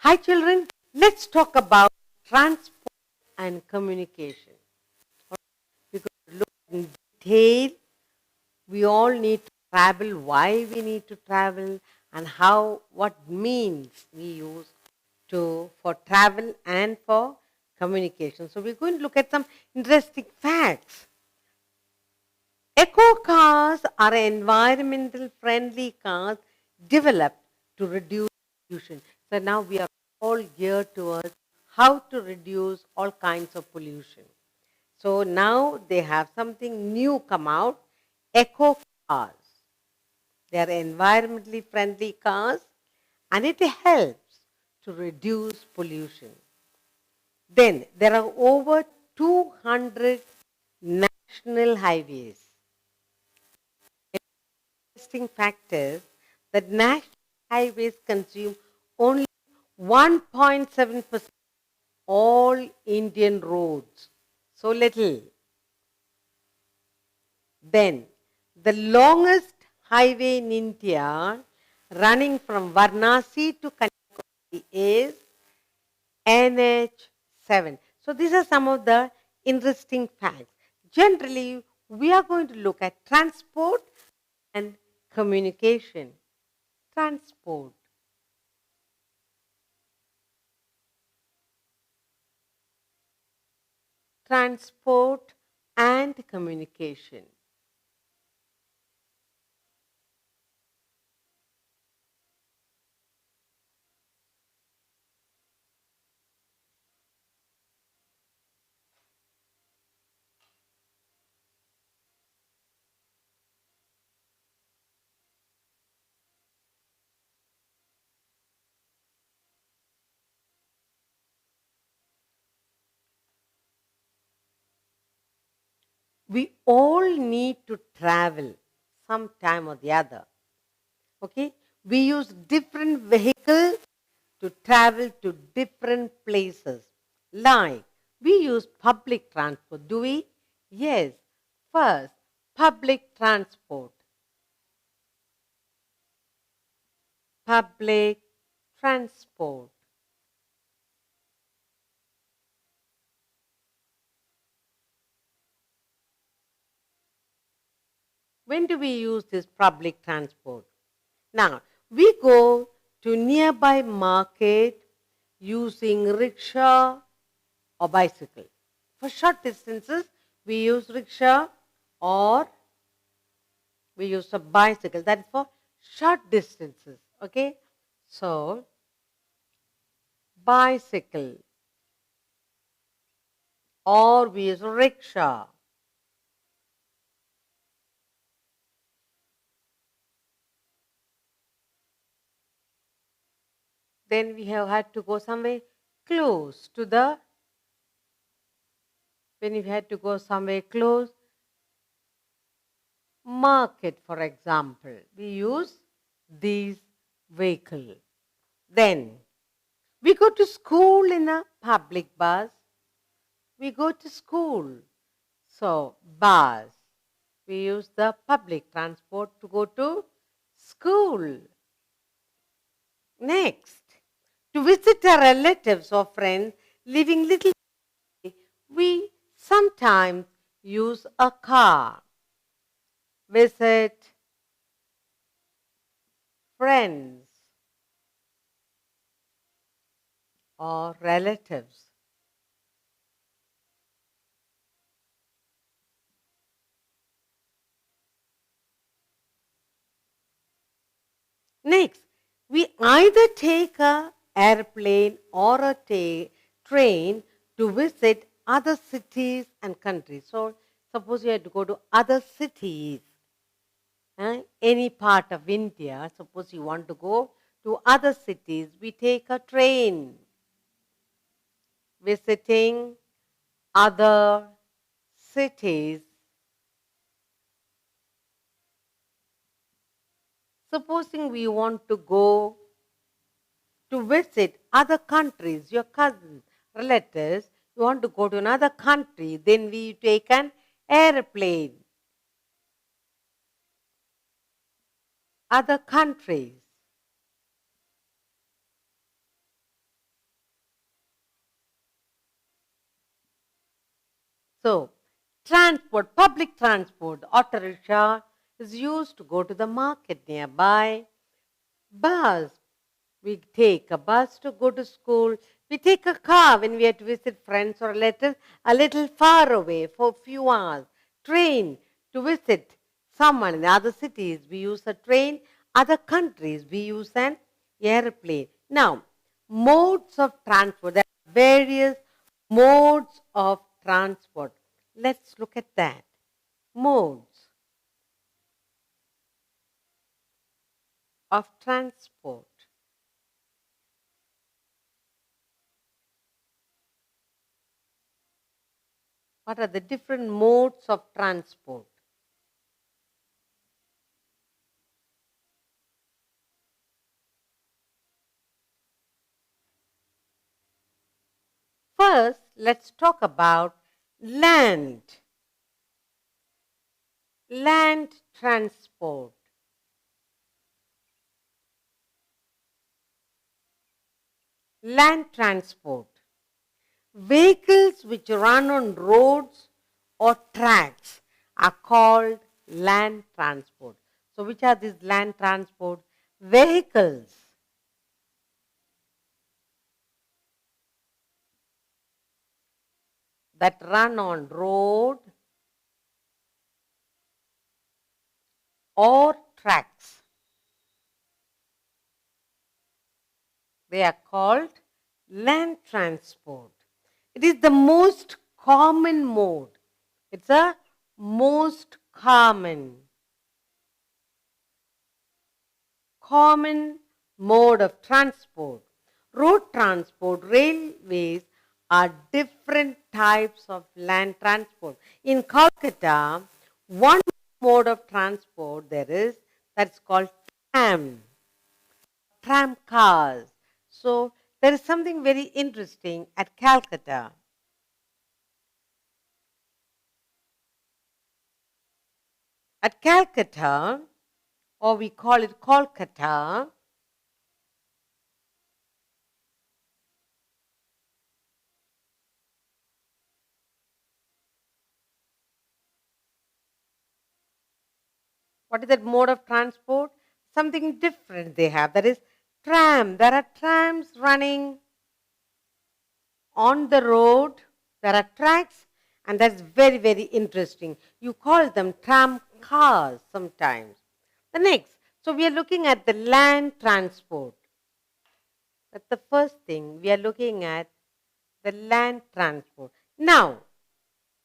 Hi children, let's talk about transport and communication. We're going to look in detail. We all need to travel, why we need to travel, and what means we use for travel and for communication. So we're going to look at some interesting facts. Eco cars are environmental friendly cars developed to reduce pollution. So now we are all geared towards how to reduce all kinds of pollution. So now they have something new come out, eco cars. They are environmentally friendly cars and it helps to reduce pollution. Then there are over 200 national highways. Interesting fact is that national highways consume only 1.7% all Indian roads. So little. Then the longest highway in India running from Varanasi to Kanyakumari is NH7. So these are some of the interesting facts. Generally, we are going to look at transport and communication. Transport. Transport and communication. We all need to travel sometime or the other. Okay? We use different vehicles to travel to different places. Like, we use public transport. Do we? Yes. First, public transport. Public transport. When do we use this public transport? Now, we go to nearby market using rickshaw or bicycle. For short distances, we use rickshaw or we use a bicycle. That is for short distances. Okay? So, bicycle or we use rickshaw. Then we have had to go somewhere close to the, when we had to go somewhere close, market for example, we use these vehicles. Then we go to school in a public bus. We go to school. So bus. We use the public transport to go to school. Next, to visit our relatives or friends living little away, we sometimes use a car. Visit friends or relatives. Next, we either take a airplane or a train to visit other cities and countries. So, suppose you had to go to other cities, any part of India, suppose you want to go to other cities, we take a train visiting other cities. Supposing we want to go to visit other countries, your cousins, relatives, you want to go to another country, then we take an airplane. Other countries. So, transport, public transport, auto rickshaw is used to go to the market nearby. Bus, we take a bus to go to school. We take a car when we have to visit friends or a little far away for a few hours. Train to visit someone in other cities. We use a train. Other countries, we use an airplane. Now, modes of transport. There are various modes of transport. Let's look at that. Modes of transport. What are the different modes of transport? First, let's talk about land. Land transport. Land transport. Vehicles which run on roads or tracks are called land transport. So, which are these land transport? Vehicles that run on road or tracks. They are called land transport. It is the most common mode. It's a most common mode of transport. Road transport, railways are different types of land transport. In Kolkata, one mode of transport there is that's called tram cars. So there is something very interesting at Calcutta. At Calcutta, or we call it Kolkata, what is that mode of transport? Something different they have. That is tram. There are trams running on the road. There are tracks, and that's very, very interesting. You call them tram cars sometimes. The next, so we are looking at the land transport. That's the first thing. We are looking at the land transport. Now,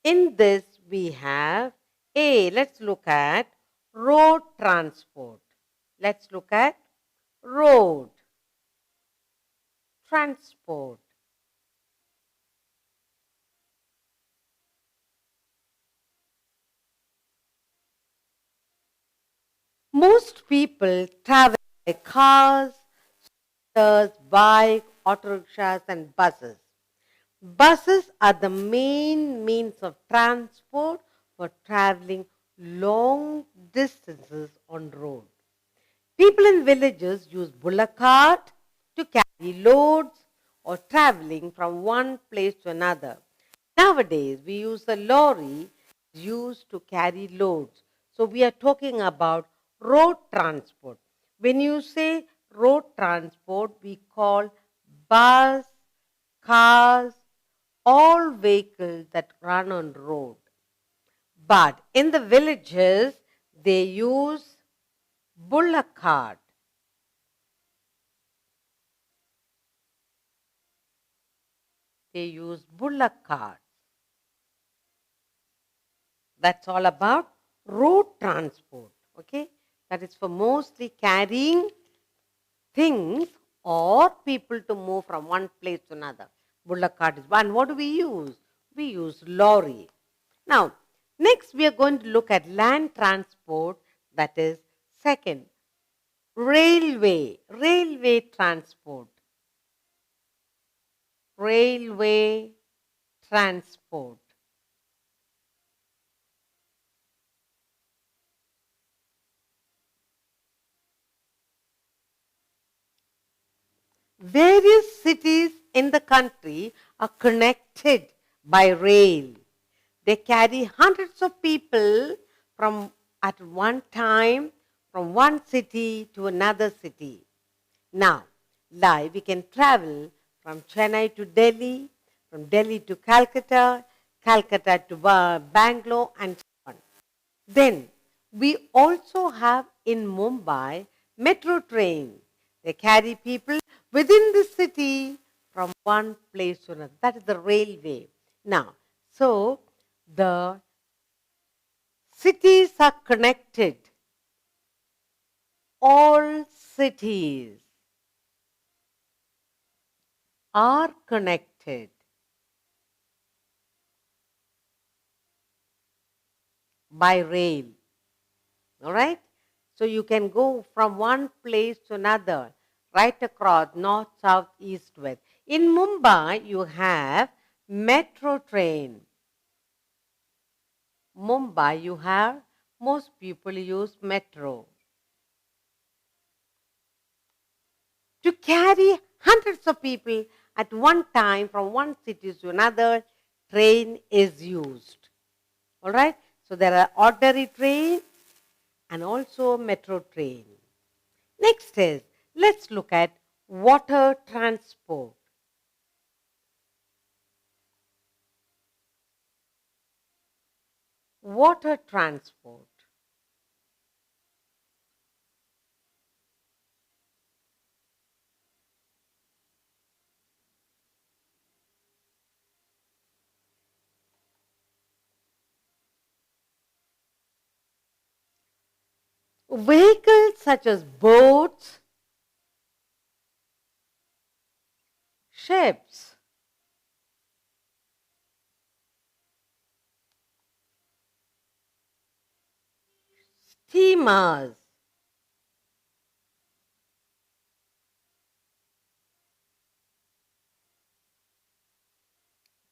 in this we have let's look at road transport. Let's look at road transport. Most people travel by cars, scooters, bikes, auto rickshaws, and buses. Buses are the main means of transport for traveling long distances on road. People in villages use bullock cart to carry loads or traveling from one place to another. Nowadays, we use a lorry used to carry loads. So we are talking about road transport. When you say road transport, we call bus, cars, all vehicles that run on road. But in the villages, they use bullock cart. They use bullock carts. That's all about road transport. Okay, that is for mostly carrying things or people to move from one place to another. Bullock cart is one. What do we use? We use lorry. Now, next we are going to look at land transport. That is second, railway transport. Railway transport. Various cities in the country are connected by rail. They carry hundreds of people from at one time from one city to another city. Now, live, we can travel from Chennai to Delhi, from Delhi to Calcutta, Calcutta to Bangalore, and so on. Then, we also have in Mumbai metro train. They carry people within the city from one place to another. That is the railway. Now, so the cities are connected. All cities are connected by rail. All right? So you can go from one place to another, right across, north, south, east, west. In Mumbai, you have metro train. Mumbai, you have, most people use metro. To carry hundreds of people at one time from one city to another, train is used. All right? So there are ordinary trains and also metro train. Next is, let's look at water transport. Water transport. Vehicles such as boats, ships, steamers,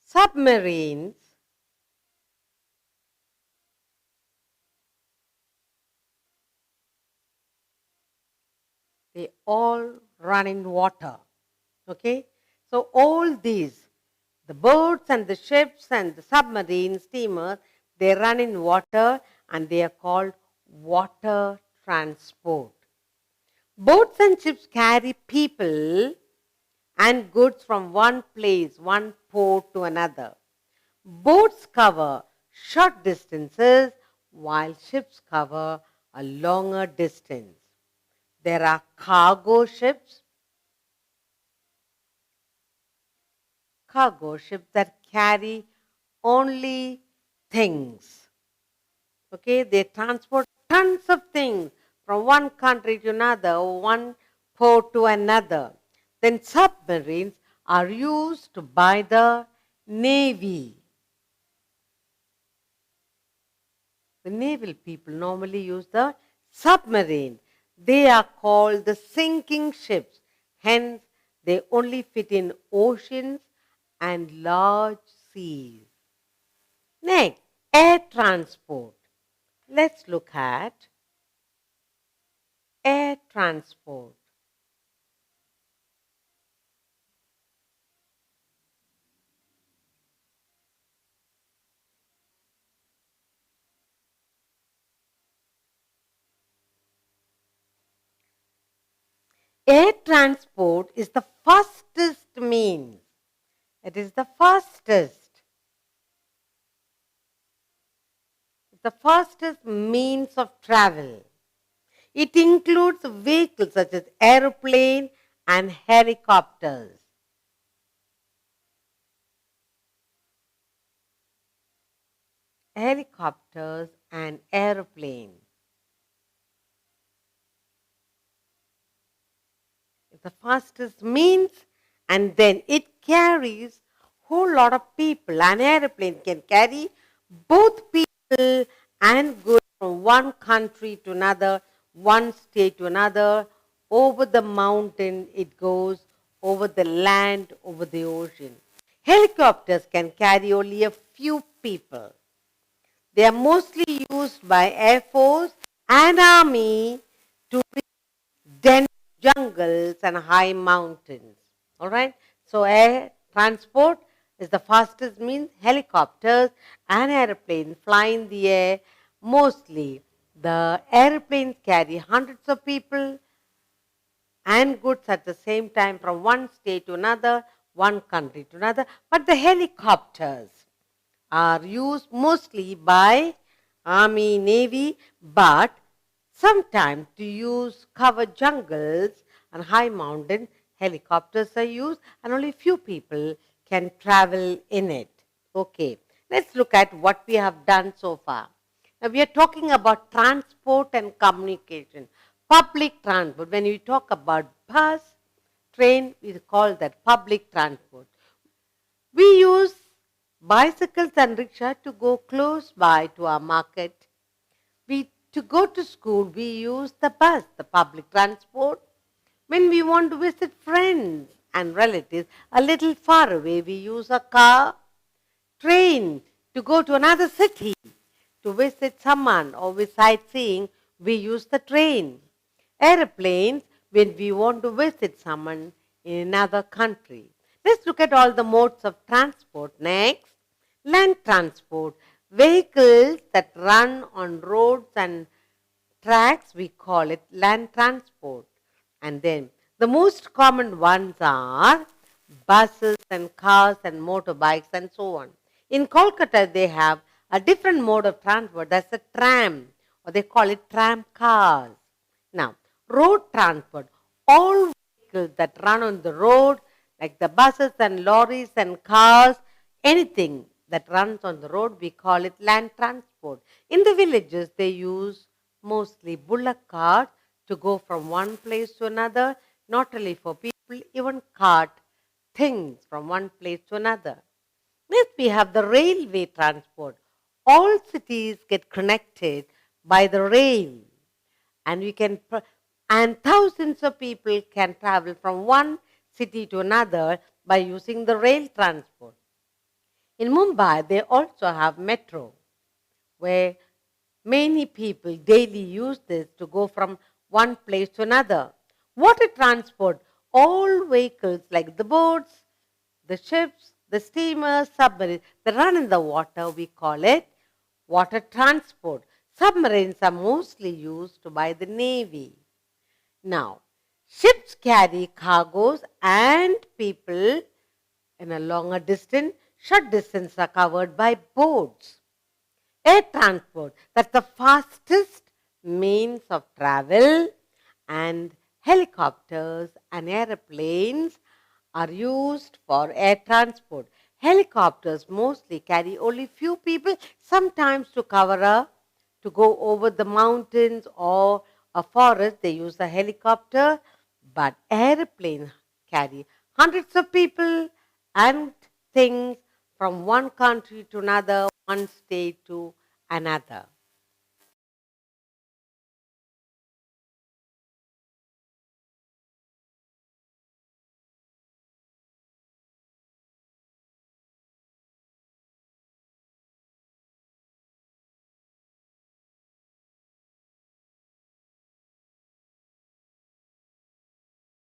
submarines, they all run in water. Okay? So all these, the boats and the ships and the submarines, steamers, they run in water and they are called water transport. Boats and ships carry people and goods from one place, one port to another. Boats cover short distances while ships cover a longer distance. There are cargo ships that carry only things. Okay, they transport tons of things from one country to another, one port to another. Then submarines are used by the Navy. The naval people normally use the submarine. They are called the sinking ships. Hence, they only fit in oceans and large seas. Next, air transport. Let's look at air transport. Air transport is the fastest means. It is the fastest means of travel. It includes vehicles such as aeroplane and helicopters. Helicopters and aeroplanes. It's the fastest means, and then it carries whole lot of people. An aeroplane can carry both people and goods from one country to another, one state to another. Over the mountain it goes, over the land, over the ocean. Helicopters can carry only a few people. They are mostly used by Air Force and Army to reach dense jungles and high mountains. All right. So air transport is the fastest means helicopters and airplanes fly in the air. Mostly, the airplanes carry hundreds of people and goods at the same time from one state to another, one country to another. But the helicopters are used mostly by Army, Navy, but sometimes to use cover jungles and high mountains, helicopters are used and only few people can travel in it. Okay, let's look at what we have done so far. Now we are talking about transport and communication. Public transport. When we talk about bus, train, we call that public transport. We use bicycles and rickshaw to go close by to our market. To go to school, we use the bus, the public transport. When we want to visit friends and relatives a little far away, we use a car. Train, to go to another city, to visit someone or with sightseeing, we use the train. Airplanes, when we want to visit someone in another country. Let's look at all the modes of transport. Next, land transport. Vehicles that run on roads and tracks, we call it land transport. And then the most common ones are buses and cars and motorbikes and so on. In Kolkata, they have a different mode of transport. That's a tram, or they call it tram cars. Now, road transport. All vehicles that run on the road, like the buses and lorries and cars, anything that runs on the road, we call it land transport. In the villages, they use mostly bullock carts to go from one place to another, not only for people, even cart things from one place to another. Next, we have the railway transport. All cities get connected by the rail, and and thousands of people can travel from one city to another by using the rail transport. In Mumbai, they also have metro, where many people daily use this to go from one place to another. Water transport, all vehicles like the boats, the ships, the steamers, submarines that run in the water, we call it water transport. Submarines are mostly used by the Navy. Now, ships carry cargoes and people in a longer distance. Short distances are covered by boats. Air transport, that's the fastest means of travel, and helicopters and airplanes are used for air transport. Helicopters mostly carry only few people, sometimes to go over the mountains or a forest, they use a helicopter, but airplanes carry hundreds of people and things from one country to another, one state to another.